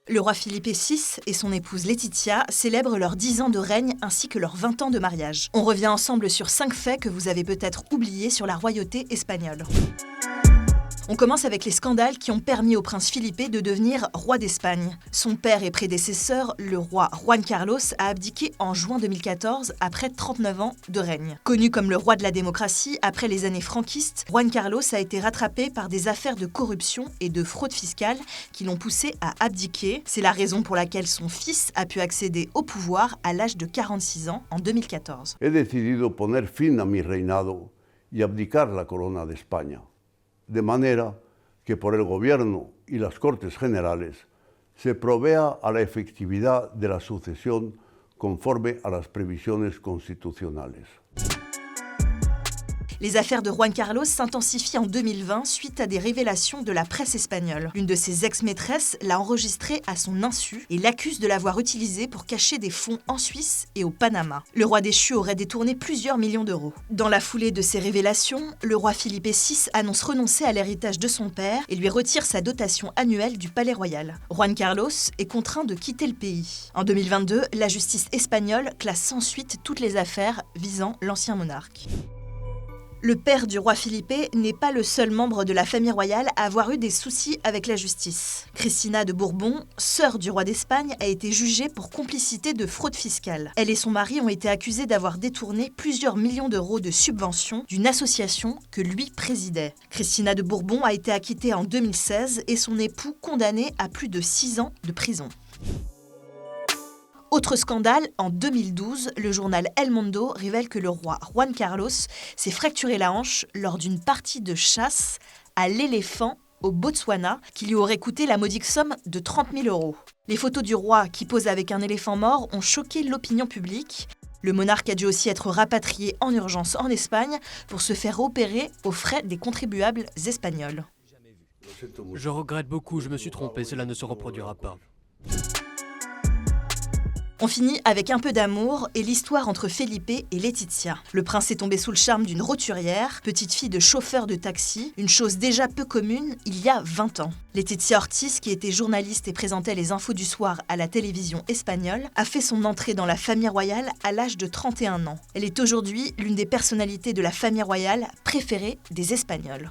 Le roi Felipe VI et son épouse Letizia célèbrent leurs 10 ans de règne ainsi que leurs 20 ans de mariage. On revient ensemble sur 5 faits que vous avez peut-être oubliés sur la royauté espagnole. On commence avec les scandales qui ont permis au prince Felipe de devenir roi d'Espagne. Son père et prédécesseur, le roi Juan Carlos, a abdiqué en juin 2014 après 39 ans de règne. Connu comme le roi de la démocratie, après les années franquistes, Juan Carlos a été rattrapé par des affaires de corruption et de fraude fiscale qui l'ont poussé à abdiquer. C'est la raison pour laquelle son fils a pu accéder au pouvoir à l'âge de 46 ans en 2014. He decidido poner fin a mi reinado y abdicar la corona de España. De manera que por el Gobierno y las Cortes Generales se provea a la efectividad de la sucesión conforme a las previsiones constitucionales. Les affaires de Juan Carlos s'intensifient en 2020 suite à des révélations de la presse espagnole. L'une de ses ex-maîtresses l'a enregistré à son insu et l'accuse de l'avoir utilisé pour cacher des fonds en Suisse et au Panama. Le roi déchu aurait détourné plusieurs millions d'euros. Dans la foulée de ces révélations, le roi Felipe VI annonce renoncer à l'héritage de son père et lui retire sa dotation annuelle du Palais Royal. Juan Carlos est contraint de quitter le pays. En 2022, la justice espagnole classe sans suite toutes les affaires visant l'ancien monarque. Le père du roi Felipe n'est pas le seul membre de la famille royale à avoir eu des soucis avec la justice. Cristina de Bourbon, sœur du roi d'Espagne, a été jugée pour complicité de fraude fiscale. Elle et son mari ont été accusés d'avoir détourné plusieurs millions d'euros de subventions d'une association que lui présidait. Cristina de Bourbon a été acquittée en 2016 et son époux condamné à plus de 6 ans de prison. Autre scandale, en 2012, le journal El Mundo révèle que le roi Juan Carlos s'est fracturé la hanche lors d'une partie de chasse à l'éléphant au Botswana qui lui aurait coûté la modique somme de 30 000 euros. Les photos du roi qui pose avec un éléphant mort ont choqué l'opinion publique. Le monarque a dû aussi être rapatrié en urgence en Espagne pour se faire opérer aux frais des contribuables espagnols. Je regrette beaucoup, je me suis trompé, cela ne se reproduira pas. On finit avec un peu d'amour et l'histoire entre Felipe et Letizia. Le prince est tombé sous le charme d'une roturière, petite fille de chauffeur de taxi, une chose déjà peu commune il y a 20 ans. Letizia Ortiz, qui était journaliste et présentait les infos du soir à la télévision espagnole, a fait son entrée dans la famille royale à l'âge de 31 ans. Elle est aujourd'hui l'une des personnalités de la famille royale préférée des Espagnols.